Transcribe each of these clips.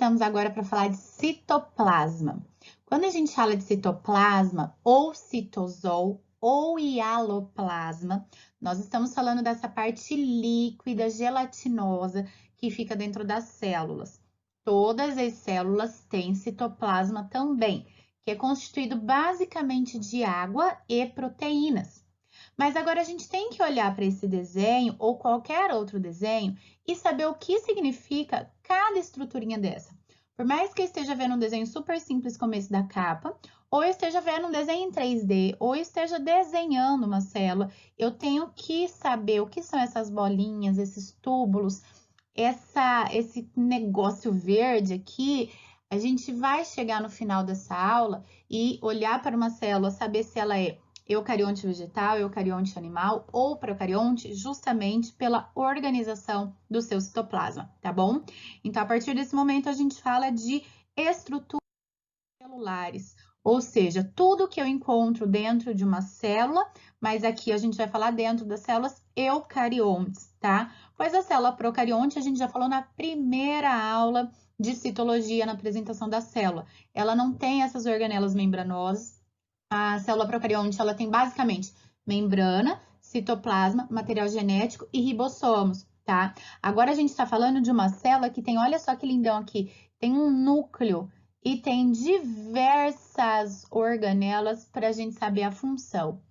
estamos agora para falar de citoplasma. Quando a gente fala de citoplasma, ou citosol, ou hialoplasma, nós estamos falando dessa parte líquida, gelatinosa, que fica dentro das células. Todas as células têm citoplasma também, que é constituído basicamente de água e proteínas. Mas agora a gente tem que olhar para esse desenho ou qualquer outro desenho e saber o que significa cada estruturinha dessa. Por mais que eu esteja vendo um desenho super simples como esse da capa, ou eu esteja vendo um desenho em 3D, ou eu esteja desenhando uma célula, eu tenho que saber o que são essas bolinhas, esses túbulos, esse negócio verde aqui. A gente vai chegar no final dessa aula e olhar para uma célula, saber se ela é eucarionte vegetal, eucarionte animal ou procarionte, justamente pela organização do seu citoplasma, tá bom? Então, a partir desse momento, a gente fala de estruturas celulares, ou seja, tudo que eu encontro dentro de uma célula, mas aqui a gente vai falar dentro das células eucariontes, tá? Pois a célula procarionte a gente já falou na primeira aula de citologia, na apresentação da célula. Ela não tem essas organelas membranosas. A célula procarionte, ela tem basicamente membrana, citoplasma, material genético e ribossomos, tá? Agora a gente está falando de uma célula que tem, olha só que lindão aqui, tem um núcleo e tem diversas organelas para a gente saber a função.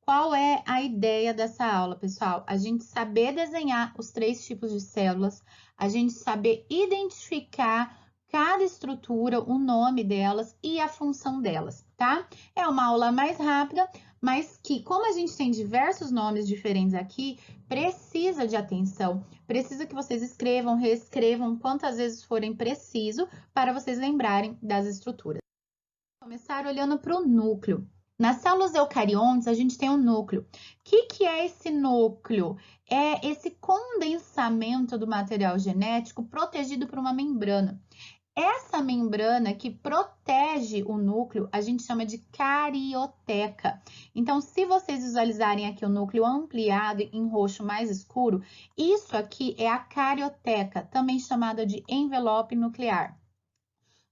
Qual é a ideia dessa aula, pessoal? A gente saber desenhar os 3 tipos de células, a gente saber identificar cada estrutura, o nome delas e a função delas, tá? É uma aula mais rápida, mas que, como a gente tem diversos nomes diferentes aqui, precisa de atenção, precisa que vocês escrevam, reescrevam quantas vezes forem preciso para vocês lembrarem das estruturas. Vamos começar olhando para o núcleo. Nas células eucariontes, a gente tem um núcleo. O que é esse núcleo? É esse condensamento do material genético protegido por uma membrana. Essa membrana que protege o núcleo, a gente chama de carioteca. Então, se vocês visualizarem aqui o núcleo ampliado em roxo mais escuro, isso aqui é a carioteca, também chamada de envelope nuclear.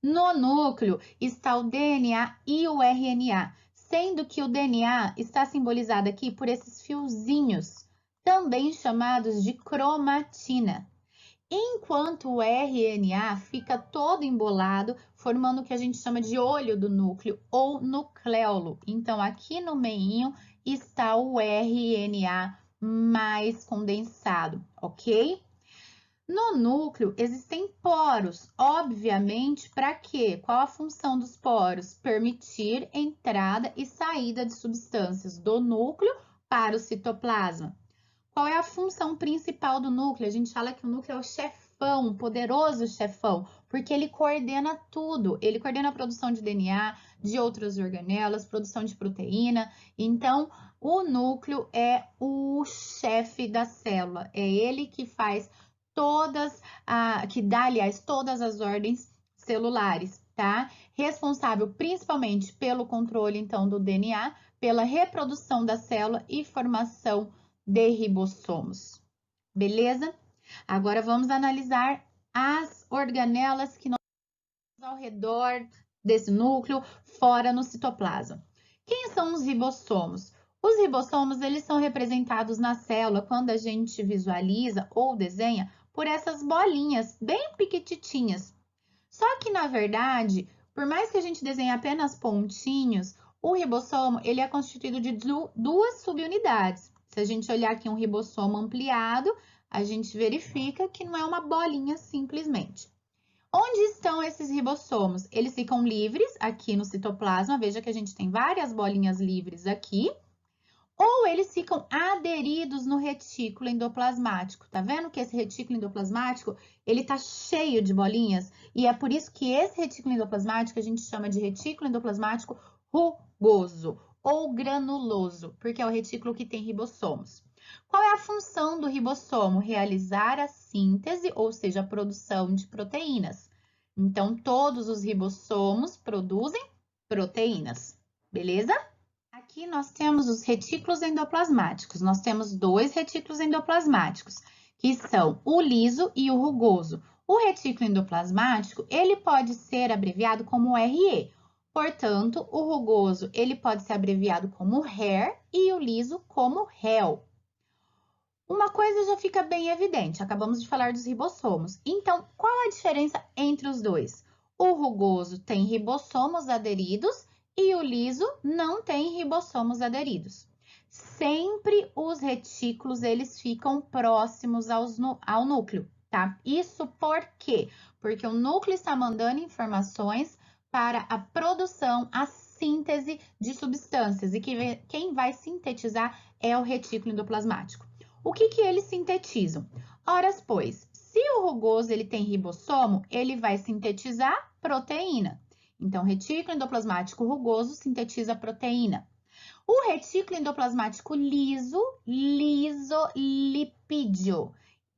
No núcleo está o DNA e o RNA, sendo que o DNA está simbolizado aqui por esses fiozinhos, também chamados de cromatina. Enquanto o RNA fica todo embolado, formando o que a gente chama de olho do núcleo ou nucleolo. Então, aqui no meinho está o RNA mais condensado, ok? No núcleo existem poros, obviamente, para quê? Qual a função dos poros? Permitir entrada e saída de substâncias do núcleo para o citoplasma. Qual é a função principal do núcleo? A gente fala que o núcleo é o chefão, um poderoso chefão, porque ele coordena tudo. Ele coordena a produção de DNA, de outras organelas, produção de proteína. Então, o núcleo é o chefe da célula. É ele que faz que dá, aliás, todas as ordens celulares, tá? Responsável principalmente pelo controle, então, do DNA, pela reprodução da célula e formação de ribossomos. Beleza? Agora vamos analisar as organelas que nós temos ao redor desse núcleo, fora no citoplasma. Quem são os ribossomos? Os ribossomos, eles são representados na célula quando a gente visualiza ou desenha por essas bolinhas bem pequititinhas. Só que, na verdade, por mais que a gente desenhe apenas pontinhos, o ribossomo ele é constituído de duas subunidades. Se a gente olhar aqui um ribossomo ampliado, a gente verifica que não é uma bolinha simplesmente. Onde estão esses ribossomos? Eles ficam livres aqui no citoplasma, veja que a gente tem várias bolinhas livres aqui, ou eles ficam aderidos no retículo endoplasmático. Tá vendo que esse retículo endoplasmático, ele tá cheio de bolinhas? E é por isso que esse retículo endoplasmático a gente chama de retículo endoplasmático rugoso ou granuloso, porque é o retículo que tem ribossomos. Qual é a função do ribossomo? Realizar a síntese, ou seja, a produção de proteínas. Então, todos os ribossomos produzem proteínas, beleza? Aqui nós temos os retículos endoplasmáticos. Nós temos 2 retículos endoplasmáticos, que são o liso e o rugoso. O retículo endoplasmático, ele pode ser abreviado como RE. Portanto, o rugoso, ele pode ser abreviado como HAIR e o liso como HEL. Uma coisa já fica bem evidente, acabamos de falar dos ribossomos. Então, qual a diferença entre os dois? O rugoso tem ribossomos aderidos e o liso não tem ribossomos aderidos. Sempre os retículos, eles ficam próximos ao núcleo, tá? Isso por quê? Porque o núcleo está mandando informações para a produção, a síntese de substâncias, e quem vai sintetizar é o retículo endoplasmático. O que eles sintetizam? Ora, pois, se o rugoso ele tem ribossomo, ele vai sintetizar proteína. Então, retículo endoplasmático rugoso sintetiza proteína. O retículo endoplasmático liso, lisolipídio,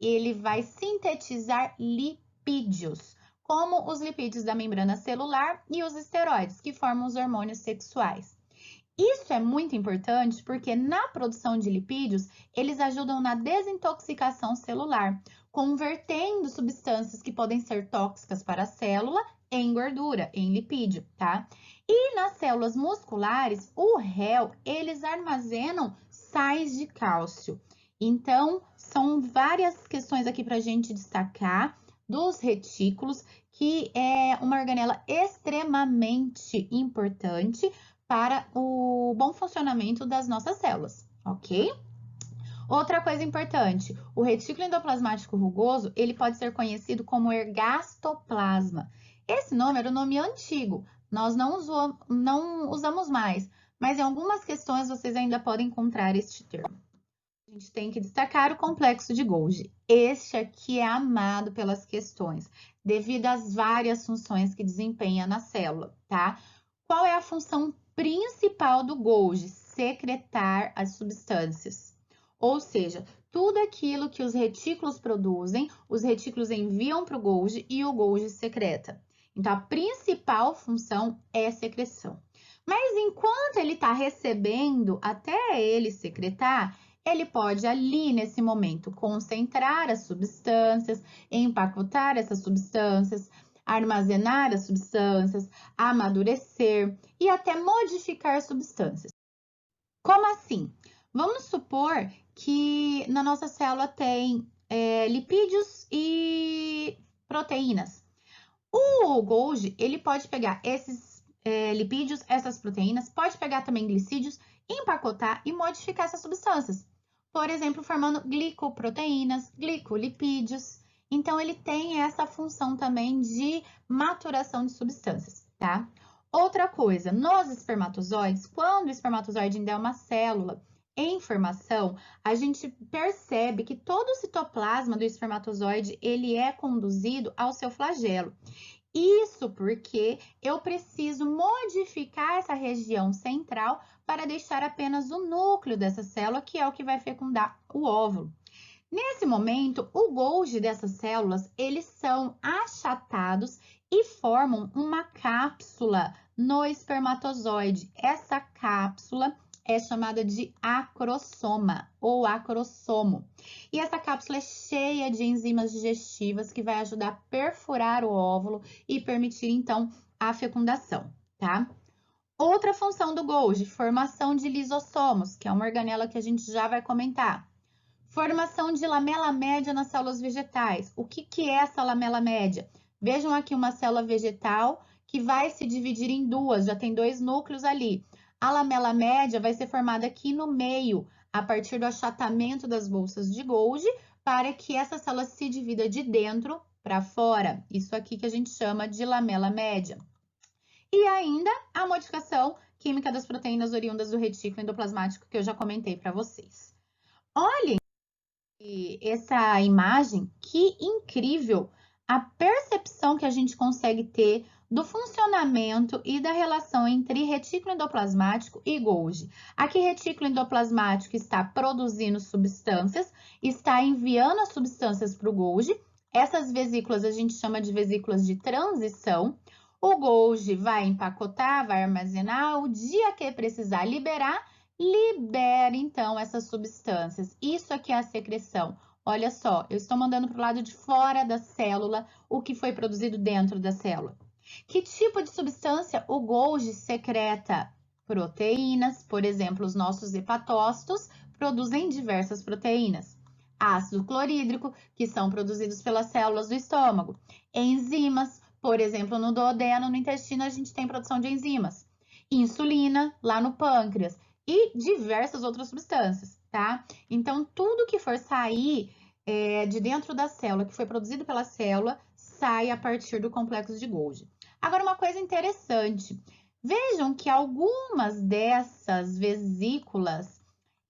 ele vai sintetizar lipídios, como os lipídios da membrana celular e os esteroides, que formam os hormônios sexuais. Isso é muito importante porque na produção de lipídios, eles ajudam na desintoxicação celular, convertendo substâncias que podem ser tóxicas para a célula em gordura, em lipídio, tá? E nas células musculares, o HEL, eles armazenam sais de cálcio. Então, são várias questões aqui para a gente destacar dos retículos, que é uma organela extremamente importante para o bom funcionamento das nossas células, ok? Outra coisa importante, o retículo endoplasmático rugoso, ele pode ser conhecido como ergastoplasma. Esse nome era o nome antigo, nós não usamos mais, mas em algumas questões vocês ainda podem encontrar este termo. A gente tem que destacar o complexo de Golgi. Este aqui é amado pelas questões, devido às várias funções que desempenha na célula, tá? Qual é a função principal do Golgi? Secretar as substâncias. Ou seja, tudo aquilo que os retículos produzem, os retículos enviam para o Golgi e o Golgi secreta. Então, a principal função é secreção. Mas enquanto ele está recebendo, até ele secretar, ele pode ali, nesse momento, concentrar as substâncias, empacotar essas substâncias, armazenar as substâncias, amadurecer e até modificar substâncias. Como assim? Vamos supor que na nossa célula tem lipídios e proteínas. O Golgi, ele pode pegar esses lipídios, essas proteínas, pode pegar também glicídios, empacotar e modificar essas substâncias. Por exemplo, formando glicoproteínas, glicolipídios. Então, ele tem essa função também de maturação de substâncias, tá? Outra coisa, nos espermatozoides, quando o espermatozoide ainda é uma célula em formação, a gente percebe que todo o citoplasma do espermatozoide, ele é conduzido ao seu flagelo. Isso porque eu preciso modificar essa região central para deixar apenas o núcleo dessa célula, que é o que vai fecundar o óvulo. Nesse momento, o Golgi dessas células, eles são achatados e formam uma cápsula no espermatozoide. Essa cápsula é chamada de acrossoma ou acrossomo. E essa cápsula é cheia de enzimas digestivas que vai ajudar a perfurar o óvulo e permitir, então, a fecundação, tá? Outra função do Golgi, formação de lisossomos, que é uma organela que a gente já vai comentar. Formação de lamela média nas células vegetais. O que é essa lamela média? Vejam aqui uma célula vegetal que vai se dividir em duas, já tem dois núcleos ali. A lamela média vai ser formada aqui no meio, a partir do achatamento das bolsas de Golgi, para que essa célula se divida de dentro para fora. Isso aqui que a gente chama de lamela média. E ainda a modificação química das proteínas oriundas do retículo endoplasmático, que eu já comentei para vocês. Olhem essa imagem, que incrível a percepção que a gente consegue ter do funcionamento e da relação entre retículo endoplasmático e Golgi. Aqui, retículo endoplasmático está produzindo substâncias, está enviando as substâncias para o Golgi. Essas vesículas a gente chama de vesículas de transição. O Golgi vai empacotar, vai armazenar, o dia que precisar liberar, libera, então, essas substâncias. Isso aqui é a secreção. Olha só, eu estou mandando para o lado de fora da célula o que foi produzido dentro da célula. Que tipo de substância o Golgi secreta? Proteínas, por exemplo, os nossos hepatócitos produzem diversas proteínas. Ácido clorídrico, que são produzidos pelas células do estômago. Enzimas, por exemplo, no duodeno, no intestino, a gente tem produção de enzimas. Insulina, lá no pâncreas. E diversas outras substâncias, tá? Então, tudo que for sair de dentro da célula, que foi produzido pela célula, sai a partir do complexo de Golgi. Agora, uma coisa interessante. Vejam que algumas dessas vesículas,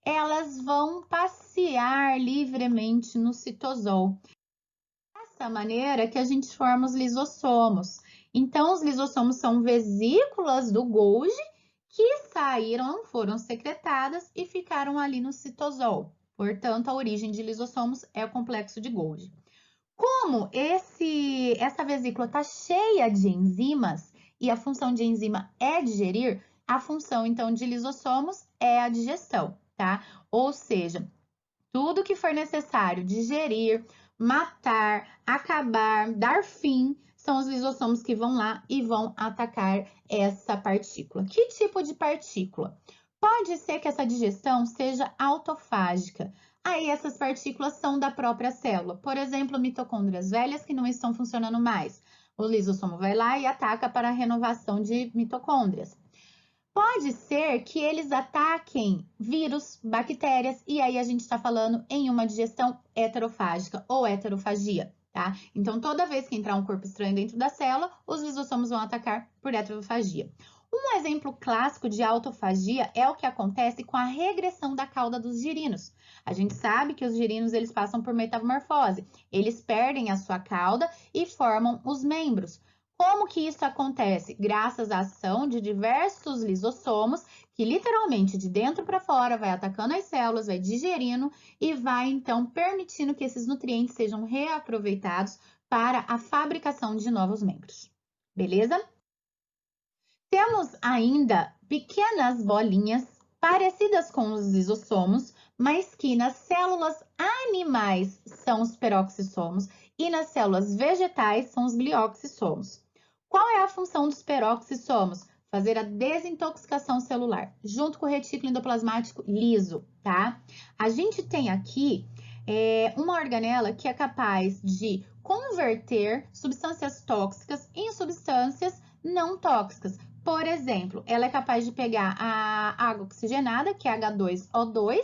elas vão passear livremente no citosol. Dessa maneira que a gente forma os lisossomos. Então, os lisossomos são vesículas do Golgi que saíram, não foram secretadas e ficaram ali no citosol. Portanto, a origem de lisossomos é o complexo de Golgi. Como essa vesícula está cheia de enzimas e a função de enzima é digerir, a função então de lisossomos é a digestão, tá? Ou seja, tudo que for necessário digerir, matar, acabar, dar fim, são os lisossomos que vão lá e vão atacar essa partícula. Que tipo de partícula? Pode ser que essa digestão seja autofágica. Aí essas partículas são da própria célula. Por exemplo, mitocôndrias velhas que não estão funcionando mais. O lisossomo vai lá e ataca para a renovação de mitocôndrias. Pode ser que eles ataquem vírus, bactérias, e aí a gente está falando em uma digestão heterofágica ou heterofagia, tá? Então, toda vez que entrar um corpo estranho dentro da célula, os lisossomos vão atacar por heterofagia. Um exemplo clássico de autofagia é o que acontece com a regressão da cauda dos girinos. A gente sabe que os girinos eles passam por metamorfose, eles perdem a sua cauda e formam os membros. Como que isso acontece? Graças à ação de diversos lisossomos, que literalmente de dentro para fora vai atacando as células, vai digerindo e vai então permitindo que esses nutrientes sejam reaproveitados para a fabricação de novos membros. Beleza? Temos ainda pequenas bolinhas parecidas com os lisossomos, mas que nas células animais são os peroxissomos e nas células vegetais são os glioxissomos. Qual é a função dos peroxissomos? Fazer a desintoxicação celular, junto com o retículo endoplasmático liso, tá? A gente tem aqui uma organela que é capaz de converter substâncias tóxicas em substâncias não tóxicas. Por exemplo, ela é capaz de pegar a água oxigenada, que é H2O2,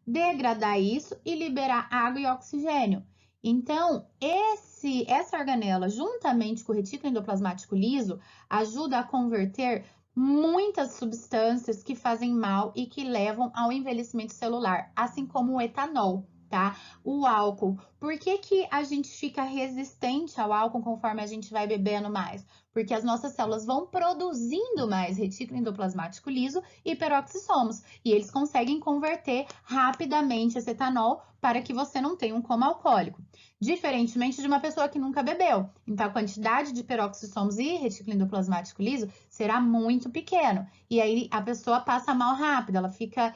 degradar isso e liberar água e oxigênio. Então, essa organela, juntamente com o retículo endoplasmático liso, ajuda a converter muitas substâncias que fazem mal e que levam ao envelhecimento celular, assim como o etanol, tá? O álcool. Por que que a gente fica resistente ao álcool conforme a gente vai bebendo mais? Porque as nossas células vão produzindo mais retículo endoplasmático liso e peroxissomos, e eles conseguem converter rapidamente esse etanol para que você não tenha um coma alcoólico, diferentemente de uma pessoa que nunca bebeu. Então, a quantidade de peroxissomos e retículo endoplasmático liso será muito pequeno, e aí a pessoa passa mal rápido, ela fica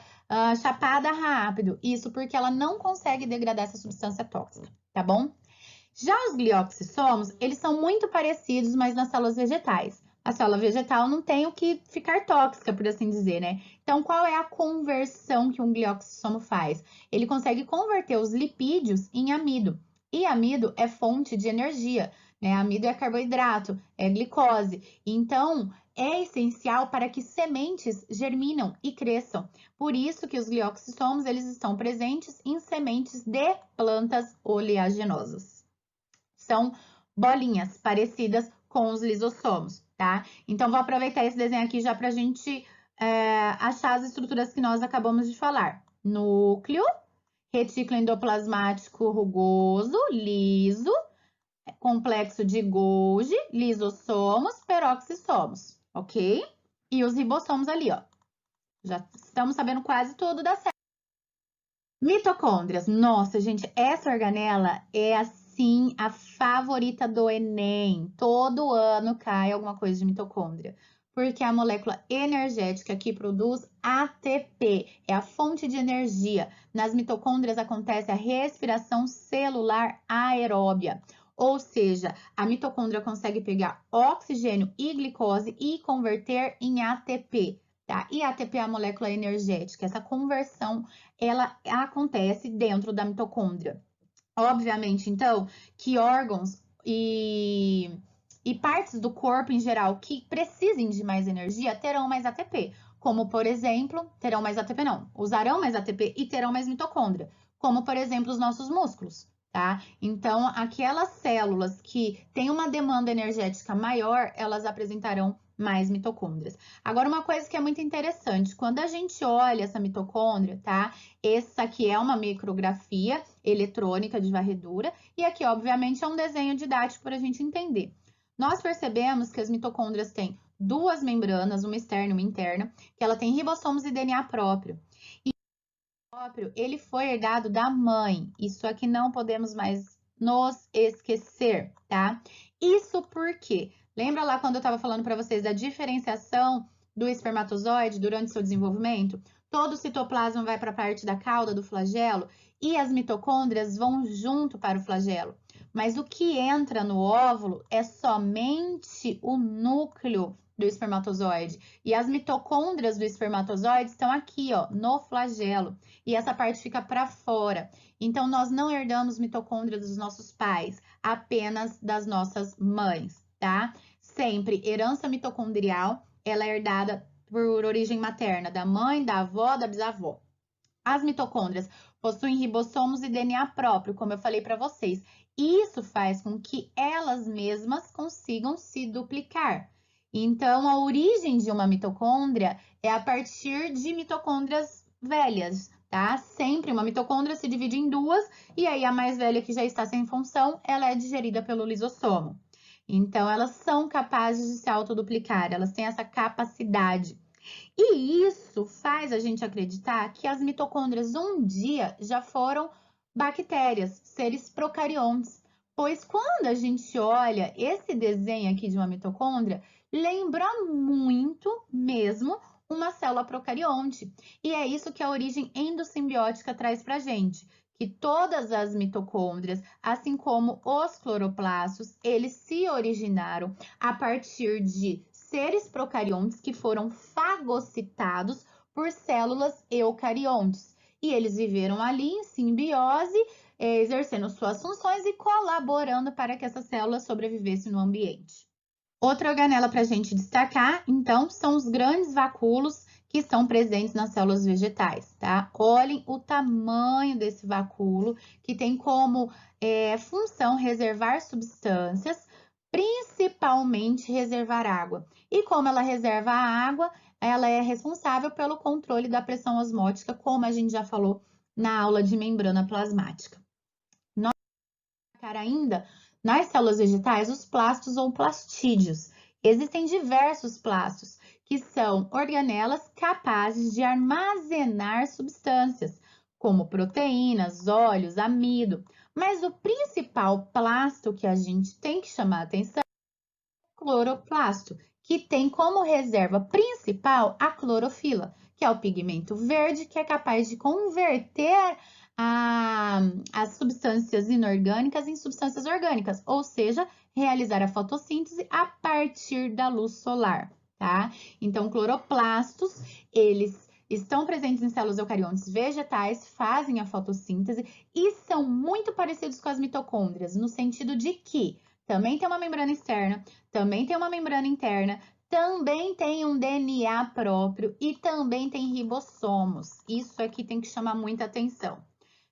chapada rápido, isso porque ela não consegue degradar essa substância tóxica, tá bom? Já os glioxissomos, eles são muito parecidos, mas nas células vegetais. A célula vegetal não tem o que ficar tóxica, por assim dizer, né? Então, qual é a conversão que um glioxissomo faz? Ele consegue converter os lipídios em amido. E amido é fonte de energia, né? Amido é carboidrato, é glicose. Então, é essencial para que sementes germinam e cresçam. Por isso que os glioxissomos, eles estão presentes em sementes de plantas oleaginosas. São bolinhas parecidas com os lisossomos, tá? Então, vou aproveitar esse desenho aqui já para a gente achar as estruturas que nós acabamos de falar. Núcleo, retículo endoplasmático rugoso, liso, complexo de Golgi, lisossomos, peroxissomos, ok? E os ribossomos ali, ó. Já estamos sabendo quase tudo da célula. Mitocôndrias. Nossa, gente, essa organela é assim a favorita do Enem. Todo ano cai alguma coisa de mitocôndria. Porque é a molécula energética que produz ATP, é a fonte de energia. Nas mitocôndrias acontece a respiração celular aeróbia, ou seja, a mitocôndria consegue pegar oxigênio e glicose e converter em ATP, tá? E ATP é a molécula energética. Essa conversão, ela acontece dentro da mitocôndria. Obviamente, então, que órgãos e partes do corpo em geral que precisem de mais energia terão mais ATP, como por exemplo, terão mais ATP não, usarão mais ATP e terão mais mitocôndria, como por exemplo os nossos músculos, tá? Então, aquelas células que têm uma demanda energética maior, elas apresentarão mais mitocôndrias. Agora, uma coisa que é muito interessante, quando a gente olha essa mitocôndria, tá? Essa aqui é uma micrografia eletrônica de varredura e aqui, obviamente, é um desenho didático para a gente entender. Nós percebemos que as mitocôndrias têm duas membranas, uma externa e uma interna, que ela tem ribossomos e DNA próprio. E o próprio, ele foi herdado da mãe. Isso aqui não podemos mais nos esquecer, tá? Isso porque, lembra lá quando eu estava falando para vocês da diferenciação do espermatozoide durante seu desenvolvimento? Todo o citoplasma vai para a parte da cauda do flagelo e as mitocôndrias vão junto para o flagelo. Mas o que entra no óvulo é somente o núcleo do espermatozoide. E as mitocôndrias do espermatozoide estão aqui, ó, no flagelo. E essa parte fica para fora. Então, nós não herdamos mitocôndria dos nossos pais, apenas das nossas mães, tá? Sempre herança mitocondrial, ela é herdada por origem materna, da mãe, da avó, da bisavó. As mitocôndrias possuem ribossomos e DNA próprio, como eu falei para vocês. Isso faz com que elas mesmas consigam se duplicar. Então, a origem de uma mitocôndria é a partir de mitocôndrias velhas, tá? Sempre uma mitocôndria se divide em duas, e aí a mais velha que já está sem função, ela é digerida pelo lisossomo. Então, elas são capazes de se autoduplicar, elas têm essa capacidade. E isso faz a gente acreditar que as mitocôndrias um dia já foram bactérias, seres procariontes. Pois quando a gente olha esse desenho aqui de uma mitocôndria, lembra muito mesmo uma célula procarionte. E é isso que a origem endossimbiótica traz para a gente, que todas as mitocôndrias, assim como os cloroplastos, eles se originaram a partir de seres procariontes que foram fagocitados por células eucariontes. E eles viveram ali em simbiose, exercendo suas funções e colaborando para que essas células sobrevivessem no ambiente. Outra organela para a gente destacar, então, são os grandes vacúolos que estão presentes nas células vegetais, tá? Olhem o tamanho desse vacúolo, que tem como função reservar substâncias, principalmente reservar água. E como ela reserva a água, ela é responsável pelo controle da pressão osmótica, como a gente já falou na aula de membrana plasmática. Nós vamos destacar ainda nas células vegetais os plastos ou plastídeos. Existem diversos plastos, que são organelas capazes de armazenar substâncias, como proteínas, óleos, amido. Mas o principal plasto que a gente tem que chamar a atenção é o cloroplasto, que tem como reserva principal a clorofila, que é o pigmento verde que é capaz de converter as substâncias inorgânicas em substâncias orgânicas, ou seja, realizar a fotossíntese a partir da luz solar, tá? Então, cloroplastos, eles estão presentes em células eucariontes vegetais, fazem a fotossíntese e são muito parecidos com as mitocôndrias, no sentido de que também tem uma membrana externa, também tem uma membrana interna, também tem um DNA próprio e também tem ribossomos. Isso aqui tem que chamar muita atenção.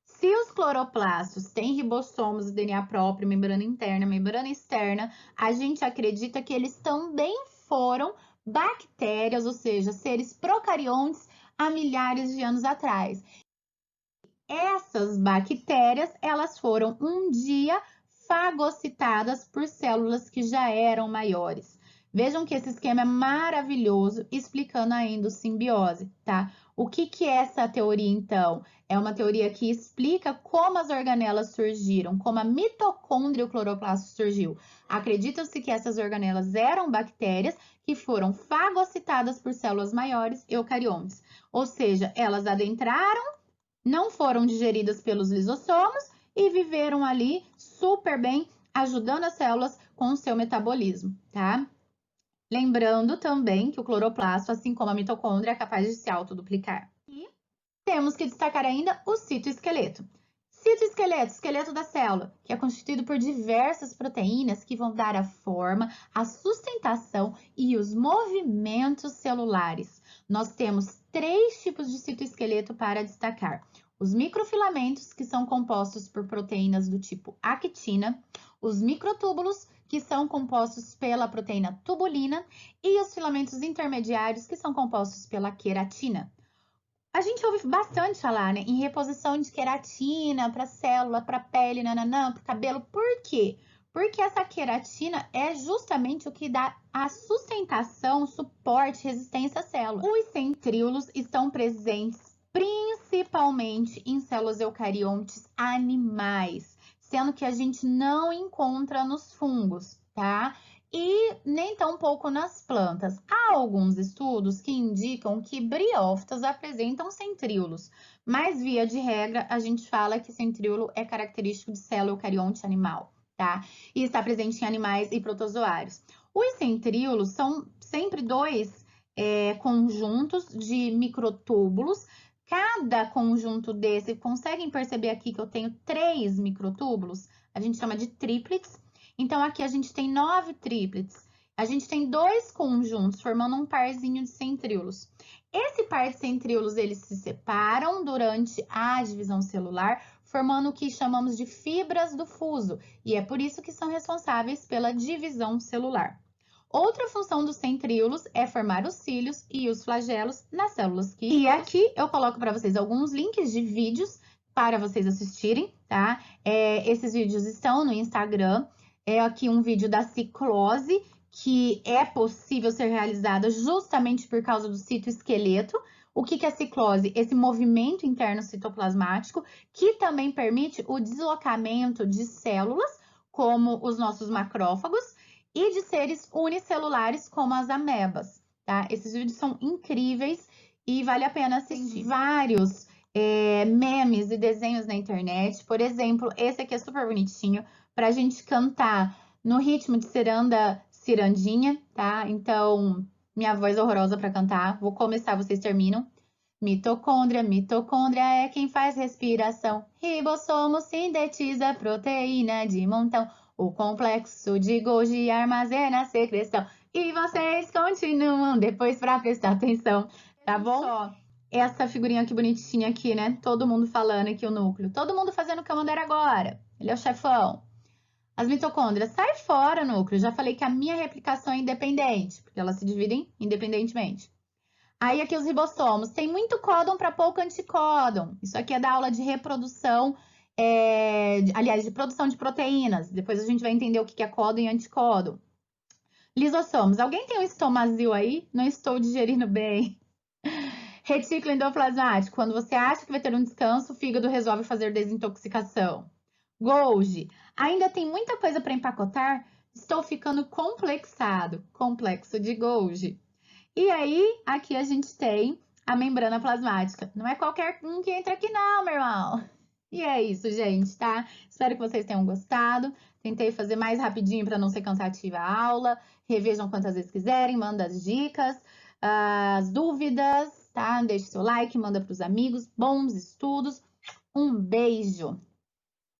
Se os cloroplastos têm ribossomos e DNA próprio, membrana interna, membrana externa, a gente acredita que eles também foram bactérias, ou seja, seres procariontes há milhares de anos atrás. Essas bactérias, elas foram um dia fagocitadas por células que já eram maiores. Vejam que esse esquema é maravilhoso, explicando a endossimbiose, tá? O que é essa teoria, então? É uma teoria que explica como as organelas surgiram, como a mitocôndria e o cloroplasto surgiu. Acredita-se que essas organelas eram bactérias que foram fagocitadas por células maiores, eucariontes. Ou seja, elas adentraram, não foram digeridas pelos lisossomos e viveram ali super bem, ajudando as células com o seu metabolismo, tá? Lembrando também que o cloroplasto, assim como a mitocôndria, é capaz de se autoduplicar. E temos que destacar ainda o citoesqueleto. Citoesqueleto, esqueleto da célula, que é constituído por diversas proteínas que vão dar a forma, a sustentação e os movimentos celulares. Nós temos 3 tipos de citoesqueleto para destacar. Os microfilamentos, que são compostos por proteínas do tipo actina, os microtúbulos, que são compostos pela proteína tubulina, e os filamentos intermediários, que são compostos pela queratina. A gente ouve bastante falar, né, em reposição de queratina para célula, para pele, nananã, para cabelo. Por quê? Porque essa queratina é justamente o que dá a sustentação, suporte, resistência à célula. Os centríolos estão presentes principalmente em células eucariontes animais, sendo que a gente não encontra nos fungos, tá? E nem tão pouco nas plantas. Há alguns estudos que indicam que briófitas apresentam centríolos, mas via de regra a gente fala que centríolo é característico de célula eucarionte animal, tá? E está presente em animais e protozoários. Os centríolos são sempre 2 conjuntos de microtúbulos. Cada conjunto desse, conseguem perceber aqui que eu tenho 3 microtúbulos? A gente chama de tríplex. Então, aqui a gente tem 9 trípletes. A gente tem 2 conjuntos, formando um parzinho de centríolos. Esse par de centríolos, eles se separam durante a divisão celular, formando o que chamamos de fibras do fuso. E é por isso que são responsáveis pela divisão celular. Outra função dos centríolos é formar os cílios e os flagelos nas células químicas. E aqui eu coloco para vocês alguns links de vídeos para vocês assistirem, tá? Esses vídeos estão no Instagram. É aqui um vídeo da ciclose, que é possível ser realizada justamente por causa do citoesqueleto. O que é a ciclose? Esse movimento interno citoplasmático, que também permite o deslocamento de células, como os nossos macrófagos, e de seres unicelulares, como as amebas, tá? Esses vídeos são incríveis e vale a pena assistir. Tem vários memes e desenhos na internet. Por exemplo, esse aqui é super bonitinho, para a gente cantar no ritmo de ciranda, cirandinha, tá? Então, minha voz é horrorosa para cantar. Vou começar, vocês terminam. Mitocôndria, mitocôndria é quem faz respiração. Ribossomo sintetiza proteína de montão. O complexo de Golgi armazena a secreção. E vocês continuam depois para prestar atenção, tá bom? Só essa figurinha aqui bonitinha aqui, né? Todo mundo falando aqui o núcleo. Todo mundo fazendo o que eu mandar agora. Ele é o chefão. As mitocôndrias, sai fora, núcleo. Já falei que a minha replicação é independente, porque elas se dividem independentemente. Aí aqui os ribossomos. Tem muito códon para pouco anticódon. Isso aqui é da aula de reprodução, aliás, de produção de proteínas. Depois a gente vai entender o que é códon e anticódon. Lisossomos. Alguém tem um estomazil aí? Não estou digerindo bem. Retículo endoplasmático. Quando você acha que vai ter um descanso, o fígado resolve fazer desintoxicação. Golgi. Ainda tem muita coisa para empacotar? Estou ficando complexado. Complexo de Golgi. E aí, aqui a gente tem a membrana plasmática. Não é qualquer um que entra aqui não, meu irmão. E é isso, gente, tá? Espero que vocês tenham gostado. Tentei fazer mais rapidinho para não ser cansativa a aula. Revejam quantas vezes quiserem, manda as dicas, as dúvidas, tá? Deixe seu like, manda para os amigos. Bons estudos. Um beijo!